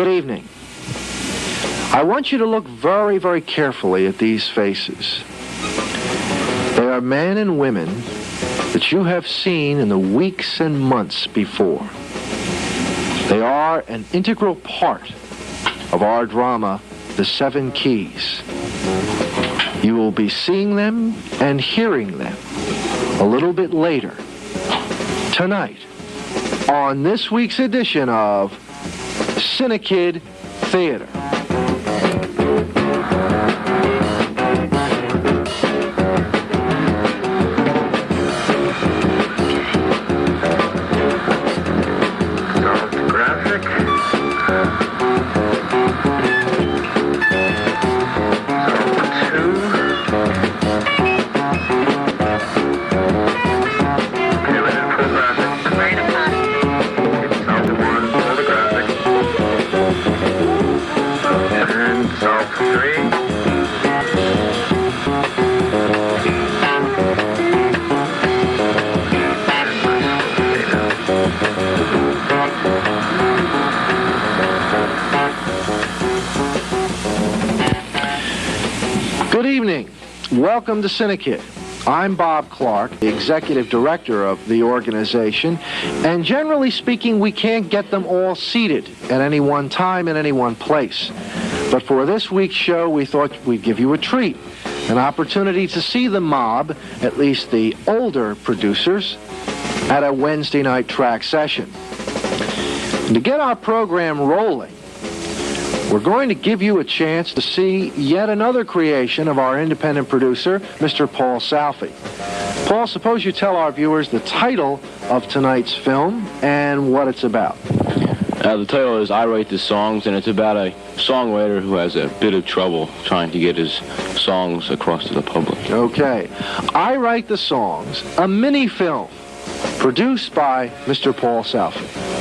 Good evening. I want you to look very, very carefully at these faces. They are men and women that you have seen in the weeks and months before. They are an integral part of our drama, The Seven Keys. You will be seeing them and hearing them a little bit later, tonight, on this week's edition of CINEKYD Theater. Good evening. Welcome to CINEKYD. I'm Bob Clark, the executive director of the organization, and generally speaking, we can't get them all seated at any one time in any one place. But for this week's show, we thought we'd give you a treat, an opportunity to see the mob, at least the older producers, at a Wednesday night track session. And to get our program rolling, we're going to give you a chance to see yet another creation of our independent producer, Mr. Paul Salfi. Paul, suppose you tell our viewers the title of tonight's film and what it's about. The title is I Write the Songs, and it's about a songwriter who has a bit of trouble trying to get his songs across to the public. Okay. I Write the Songs, a mini-film produced by Mr. Paul Salfi.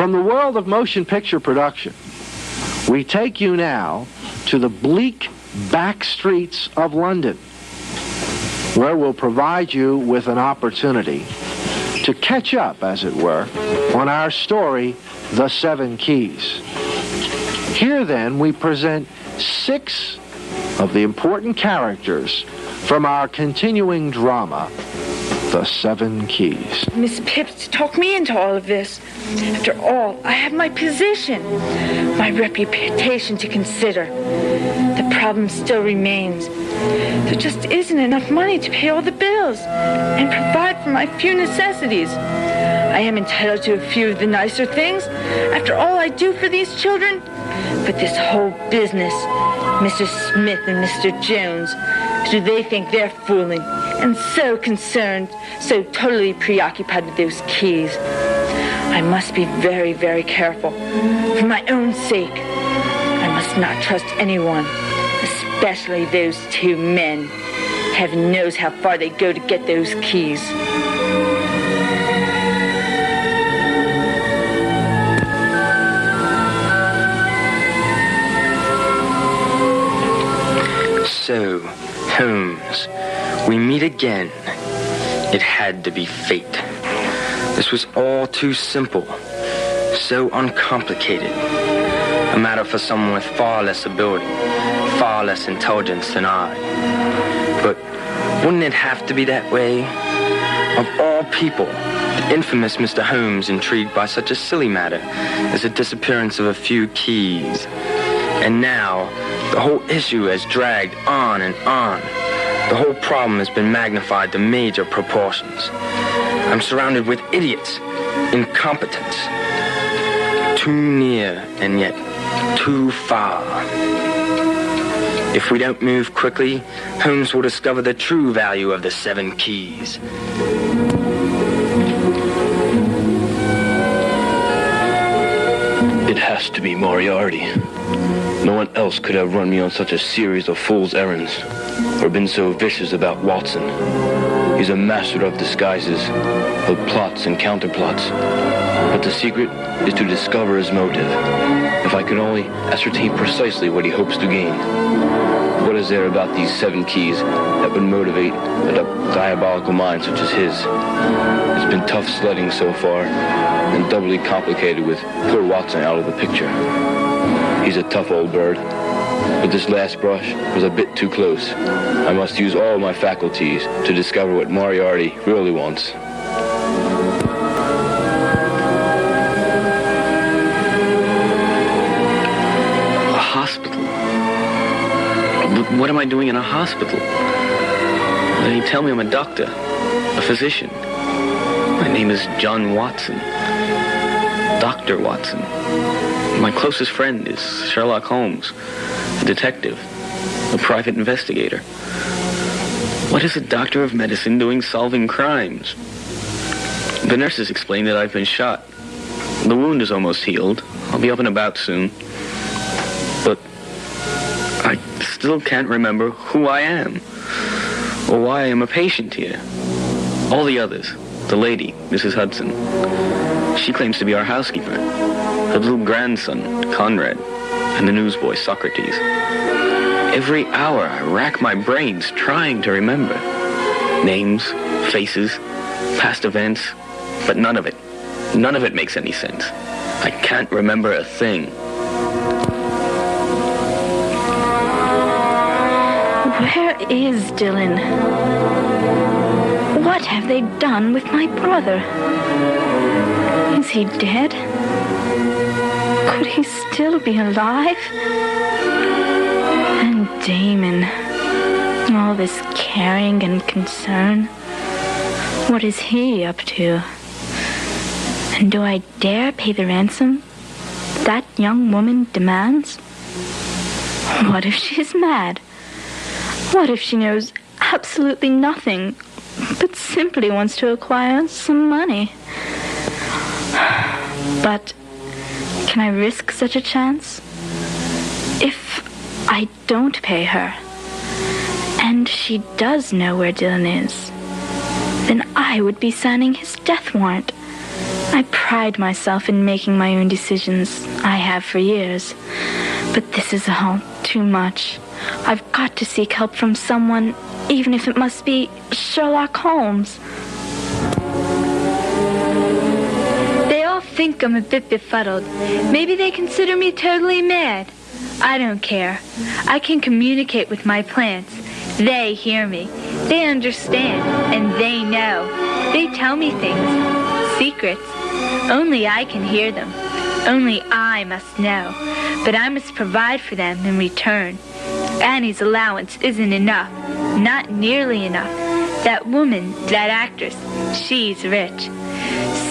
From the world of motion picture production, we take you now to the bleak back streets of London, where we'll provide you with an opportunity to catch up, as it were, on our story, The Seven Keys. Here, then, we present 6 of the important characters from our continuing drama, The Seven Keys. Miss Phipps talked me into all of this. After all, I have my position, my reputation to consider. The problem still remains. There just isn't enough money to pay all the bills and provide for my few necessities. I am entitled to a few of the nicer things, after all I do for these children. But this whole business, Mr. Smith and Mr. Jones, do they think they're fooling? And so concerned, so totally preoccupied with those keys. I must be very, very careful. For my own sake, I must not trust anyone, especially those two men. Heaven knows how far they go to get those keys. So, Holmes, we meet again. It had to be fate. This was all too simple, so uncomplicated. A matter for someone with far less ability, far less intelligence than I. But wouldn't it have to be that way? Of all people, the infamous Mr. Holmes intrigued by such a silly matter as the disappearance of a few keys. And now, the whole issue has dragged on and on. The whole problem has been magnified to major proportions. I'm surrounded with idiots, incompetence. Too near and yet too far. If we don't move quickly, Holmes will discover the true value of the 7 keys. It has to be Moriarty. No one else could have run me on such a series of fool's errands, or been so vicious about Watson. He's a master of disguises, of plots and counterplots. But the secret is to discover his motive. If I could only ascertain precisely what he hopes to gain. What is there about these 7 keys that would motivate a diabolical mind such as his? It's been tough sledding so far, and doubly complicated with poor Watson out of the picture. He's a tough old bird, but this last brush was a bit too close. I must use all my faculties to discover what Moriarty really wants. A hospital? What am I doing in a hospital? They tell me I'm a doctor, a physician. My name is John Watson. Dr. Watson. My closest friend is Sherlock Holmes, a detective, a private investigator. What is a doctor of medicine doing solving crimes? The nurses explain that I've been shot. The wound is almost healed. I'll be up and about soon. But I still can't remember who I am, or why I am a patient here. All the others, the lady, Mrs. Hudson, she claims to be our housekeeper. Her little grandson, Conrad, and the newsboy, Socrates. Every hour, I rack my brains trying to remember. Names, faces, past events, but none of it makes any sense. I can't remember a thing. Where is Dylan? What have they done with my brother? Is he dead? Could he still be alive? And Damon, all this caring and concern, what is he up to? And do I dare pay the ransom that young woman demands? What if she's mad? What if she knows absolutely nothing, but simply wants to acquire some money? But can I risk such a chance? If I don't pay her, and she does know where Dylan is, then I would be signing his death warrant. I pride myself in making my own decisions. I have for years. But this is all too much. I've got to seek help from someone, even if it must be Sherlock Holmes. They all think I'm a bit befuddled. Maybe they consider me totally mad. I don't care. I can communicate with my plants. They hear me. They understand, and they know. They tell me things, secrets. Only I can hear them. Only I must know. But I must provide for them in return. Annie's allowance isn't enough. Not nearly enough. That woman, that actress, she's rich.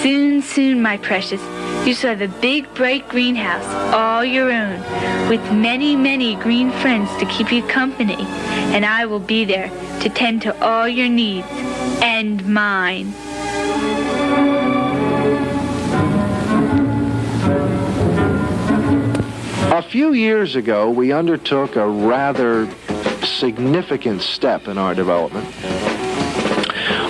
Soon, my precious, you shall have a big, bright greenhouse, all your own, with many, many green friends to keep you company. And I will be there to tend to all your needs, and mine. A few years ago, we undertook a rather significant step in our development.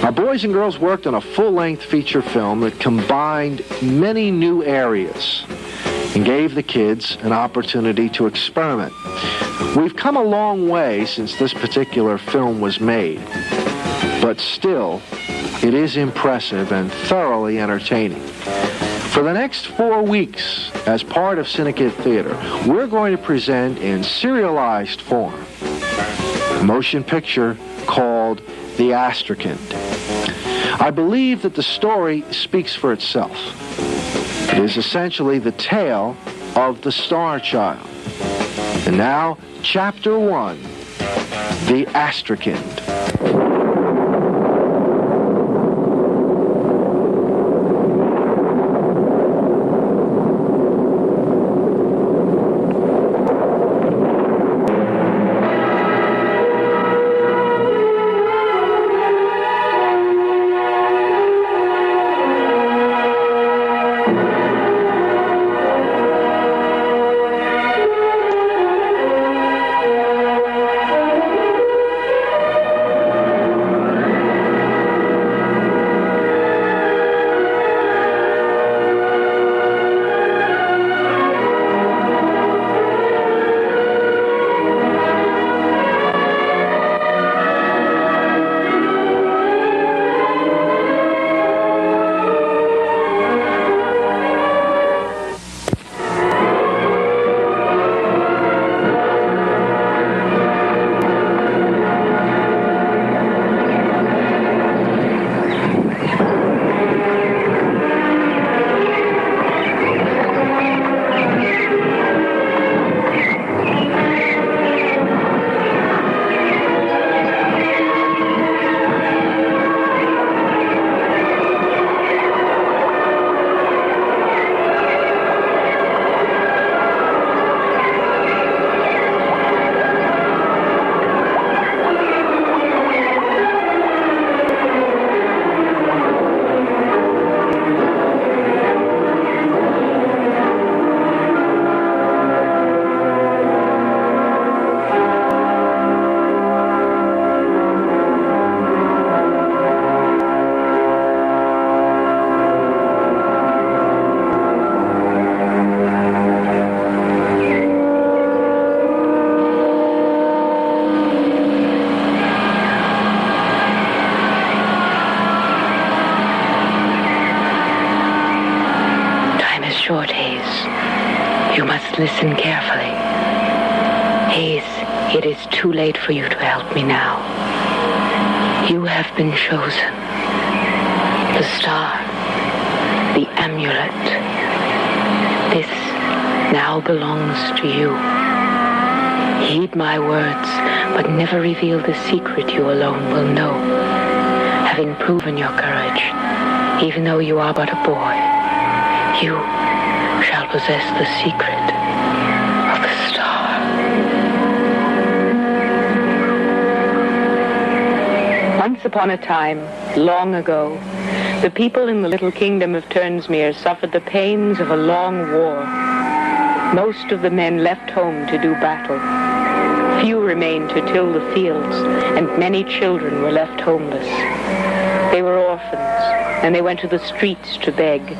Our boys and girls worked on a full-length feature film that combined many new areas and gave the kids an opportunity to experiment. We've come a long way since this particular film was made, but still, it is impressive and thoroughly entertaining. For the next 4 weeks, as part of CINEKYD Theater, we're going to present in serialized form a motion picture called The ASTREKYND. I believe that the story speaks for itself. It is essentially the tale of the Star Child. And now, Chapter 1, The ASTREKYND. Listen carefully. Hayes, it is too late for you to help me now. You have been chosen. The star, the amulet. This now belongs to you. Heed my words, but never reveal the secret you alone will know. Having proven your courage, even though you are but a boy, you shall possess the secret of the star. Once upon a time, long ago, the people in the little kingdom of Turnsmere suffered the pains of a long war. Most of the men left home to do battle. Few remained to till the fields, and many children were left homeless. They were orphans, and they went to the streets to beg.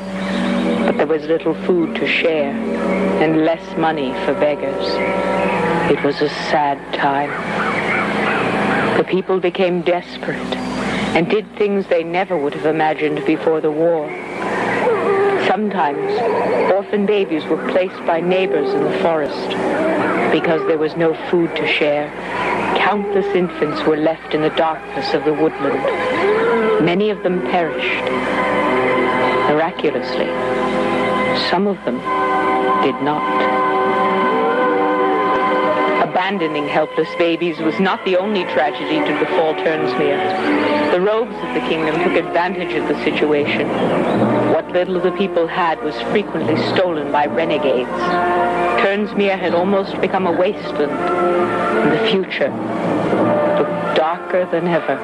But there was little food to share, and less money for beggars. It was a sad time. The people became desperate, and did things they never would have imagined before the war. Sometimes, orphan babies were placed by neighbors in the forest. Because there was no food to share, countless infants were left in the darkness of the woodland. Many of them perished. Miraculously, some of them did not. Abandoning helpless babies was not the only tragedy to befall Turnsmere. The rogues of the kingdom took advantage of the situation. What little the people had was frequently stolen by renegades. Turnsmere had almost become a wasteland, and the future looked darker than ever.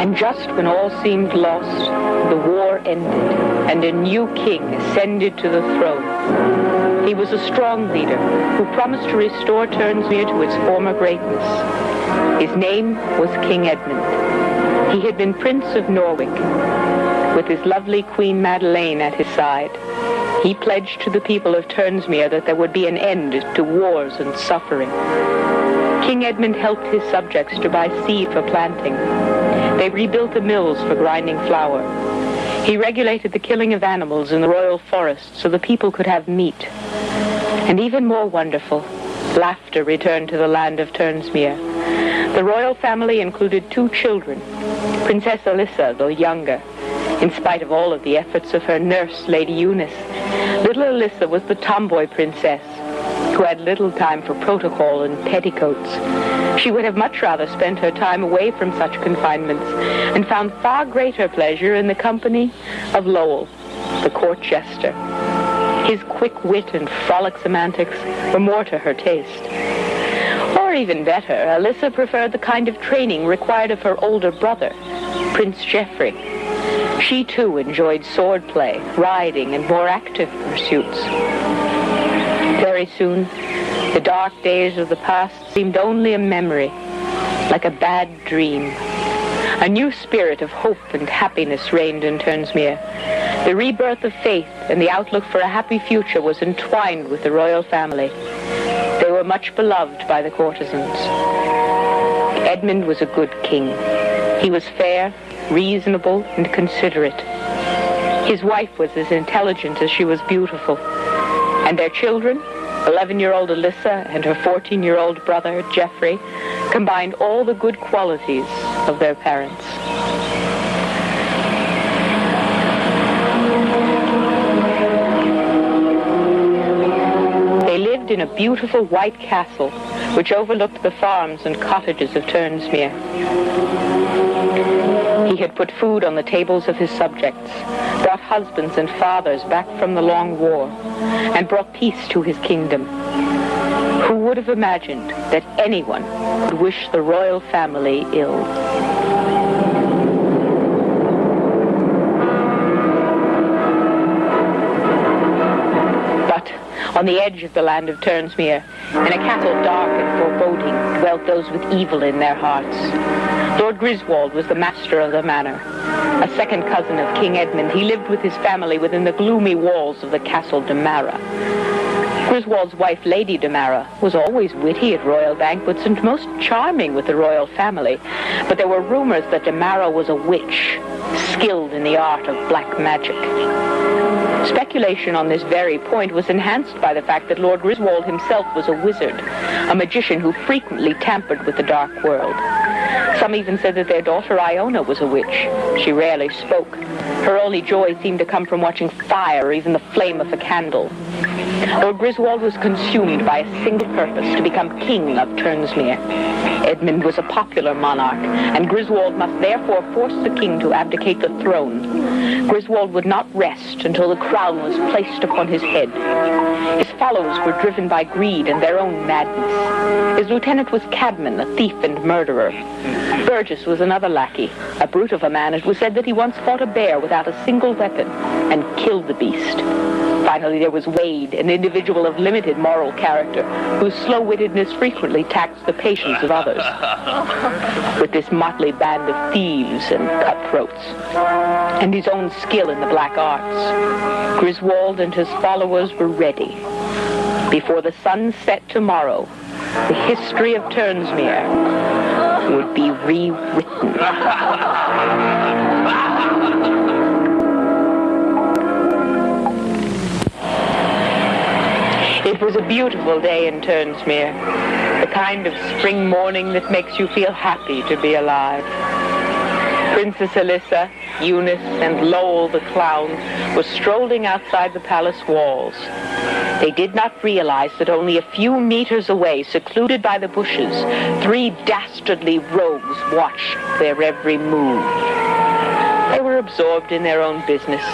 And just when all seemed lost, the war ended, and a new king ascended to the throne. He was a strong leader who promised to restore Turnsmere to its former greatness. His name was King Edmund. He had been Prince of Norwich, with his lovely Queen Madeleine at his side. He pledged to the people of Turnsmere that there would be an end to wars and suffering. King Edmund helped his subjects to buy seed for planting. They rebuilt the mills for grinding flour. He regulated the killing of animals in the royal forest so the people could have meat. And even more wonderful, laughter returned to the land of Turnsmere. The royal family included 2 children, Princess Alyssa, the younger. In spite of all of the efforts of her nurse, Lady Eunice, little Alyssa was the tomboy princess who had little time for protocol and petticoats. She would have much rather spent her time away from such confinements and found far greater pleasure in the company of Lowell, the court jester. His quick wit and frolicsome antics were more to her taste. Or even better, Alyssa preferred the kind of training required of her older brother, Prince Geoffrey. She too enjoyed swordplay, riding, and more active pursuits. Very soon, the dark days of the past seemed only a memory, like a bad dream. A new spirit of hope and happiness reigned in Turnsmere. The rebirth of faith and the outlook for a happy future was entwined with the royal family. They were much beloved by the courtesans. Edmund was a good king. He was fair, reasonable, and considerate. His wife was as intelligent as she was beautiful. And their children, 11-year-old Alyssa and her 14-year-old brother, Geoffrey, combined all the good qualities of their parents. They lived in a beautiful white castle which overlooked the farms and cottages of Turnsmere. He had put food on the tables of his subjects, brought husbands and fathers back from the long war, and brought peace to his kingdom. Who would have imagined that anyone would wish the royal family ill? But on the edge of the land of Turnsmere, in a castle dark and foreboding, dwelt those with evil in their hearts. Lord Griswold was the master of the manor. A second cousin of King Edmund, he lived with his family within the gloomy walls of the Castle de Mara. Griswold's wife, Lady de Mara, was always witty at royal banquets and most charming with the royal family. But there were rumors that de Mara was a witch, skilled in the art of black magic. Speculation on this very point was enhanced by the fact that Lord Griswold himself was a wizard, a magician who frequently tampered with the dark world. Some even said that their daughter Iona was a witch. She rarely spoke. Her only joy seemed to come from watching fire or even the flame of a candle. Lord Griswold was consumed by a single purpose, to become king of Turnsmere. Edmund was a popular monarch, and Griswold must therefore force the king to abdicate the throne. Griswold would not rest until the crown was placed upon his head. His followers were driven by greed and their own madness. His lieutenant was Cadman, a thief and murderer. Burgess was another lackey, a brute of a man. It was said that he once fought a bear without a single weapon and killed the beast. Finally, there was Wade, an individual of limited moral character, whose slow-wittedness frequently taxed the patience of others. With this motley band of thieves and cutthroats, and his own skill in the black arts, Griswold and his followers were ready. Before the sun set tomorrow, the history of Turnsmere would be rewritten. It was a beautiful day in Turnsmere, the kind of spring morning that makes you feel happy to be alive. Princess Alyssa, Eunice, and Lowell the clown were strolling outside the palace walls. They did not realize that only a few meters away, secluded by the bushes, 3 dastardly rogues watched their every move. They were absorbed in their own business.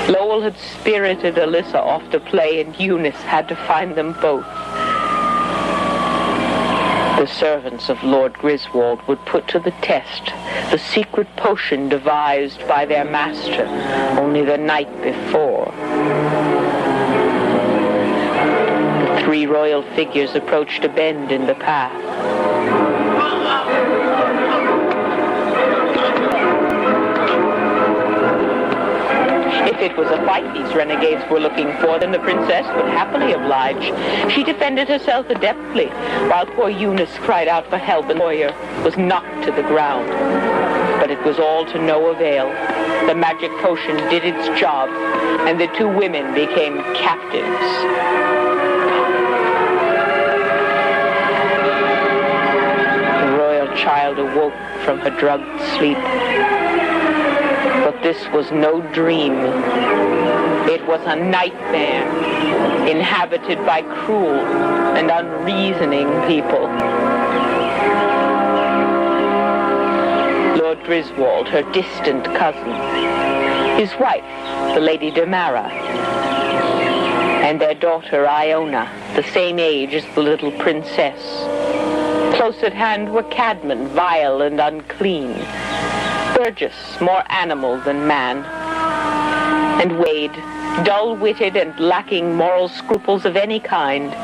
Lowell had spirited Alyssa off to play, and Eunice had to find them both. The servants of Lord Griswold would put to the test the secret potion devised by their master only the night before. The 3 royal figures approached a bend in the path. If it was a fight these renegades were looking for, then the princess would happily oblige. She defended herself adeptly, while poor Eunice cried out for help and the warrior was knocked to the ground. But it was all to no avail. The magic potion did its job, and the 2 women became captives. The royal child awoke from her drugged sleep. But this was no dream. It was a nightmare, inhabited by cruel and unreasoning people. Lord Griswold, her distant cousin, his wife, the Lady Demara, and their daughter Iona, the same age as the little princess. Close at hand were Cadman, vile and unclean, Burgess, more animal than man, and Wade, dull-witted and lacking moral scruples of any kind.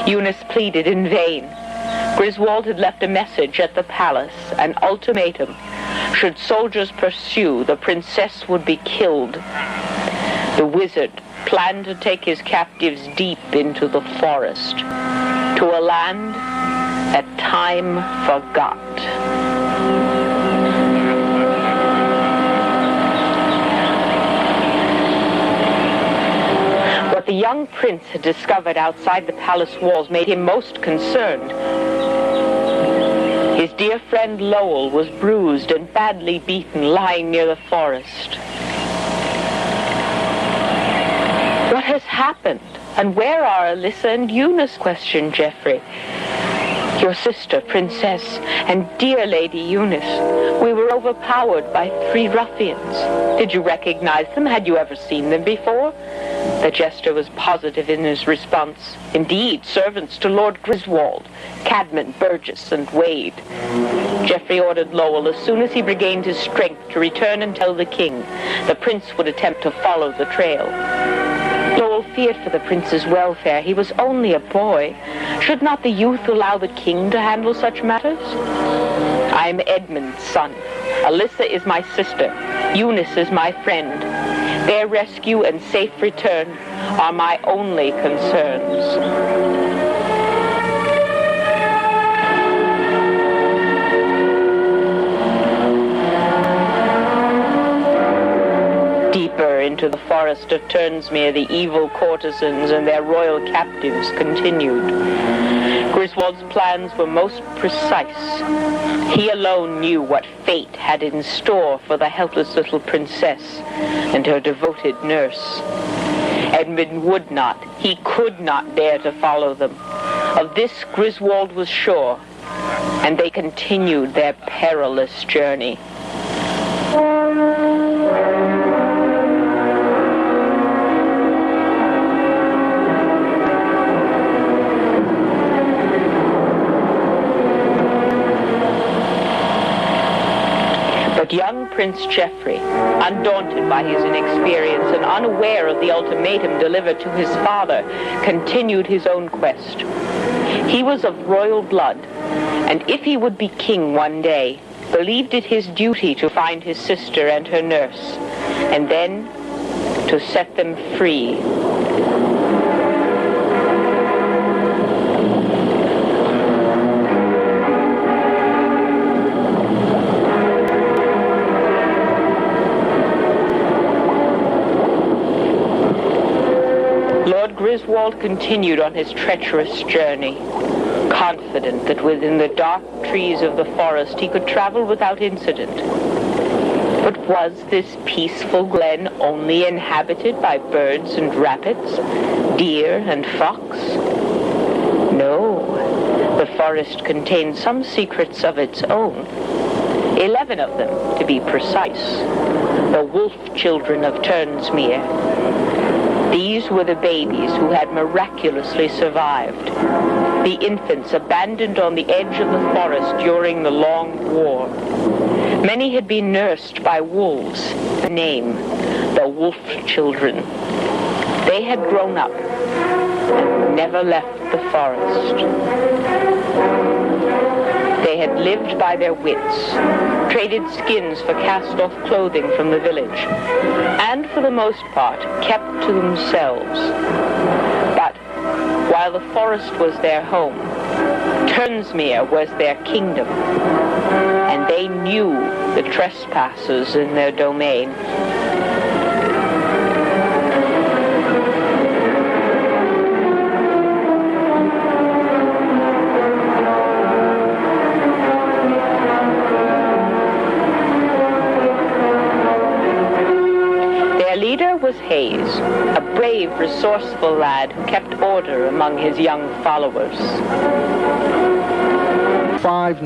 Eunice pleaded in vain. Griswold had left a message at the palace, an ultimatum. Should soldiers pursue, the princess would be killed. The wizard planned to take his captives deep into the forest, to a land that time forgot. What the young prince had discovered outside the palace walls made him most concerned. His dear friend Lowell was bruised and badly beaten, lying near the forest. What has happened? And where are Alyssa and Eunice? Questioned Geoffrey. Your sister, Princess, and dear Lady Eunice. We were overpowered by 3 ruffians. Did you recognize them? Had you ever seen them before? The jester was positive in his response. Indeed, servants to Lord Griswold, Cadman, Burgess, and Wade. Geoffrey ordered Lowell, as soon as he regained his strength, to return and tell the king. The prince would attempt to follow the trail. Lowell feared for the prince's welfare. He was only a boy. Should not the youth allow the king to handle such matters? I am Edmund's son. Alyssa is my sister. Eunice is my friend. Their rescue and safe return are my only concerns. Deeper into the forest of Turnsmere, the evil courtesans and their royal captives continued. Griswold's plans were most precise. He alone knew what fate had in store for the helpless little princess and her devoted nurse. Edmund would not, he could not dare to follow them. Of this Griswold was sure, and they continued their perilous journey. But young Prince Geoffrey, undaunted by his inexperience and unaware of the ultimatum delivered to his father, continued his own quest. He was of royal blood, and if he would be king one day, believed it his duty to find his sister and her nurse, and then to set them free. Oswald continued on his treacherous journey, confident that within the dark trees of the forest he could travel without incident. But was this peaceful glen only inhabited by birds and rabbits, deer and fox? No, the forest contained some secrets of its own, 11 of them to be precise, the wolf children of Ternsmere. These were the babies who had miraculously survived, the infants abandoned on the edge of the forest during the Long War. Many had been nursed by wolves, the name, the wolf children. They had grown up and never left the forest. They had lived by their wits, traded skins for cast-off clothing from the village, and for the most part kept to themselves. But while the forest was their home, Ternsmere was their kingdom, and they knew the trespassers in their domain. Their leader was Hayes, a brave, resourceful lad who kept order among his young followers. 5'9"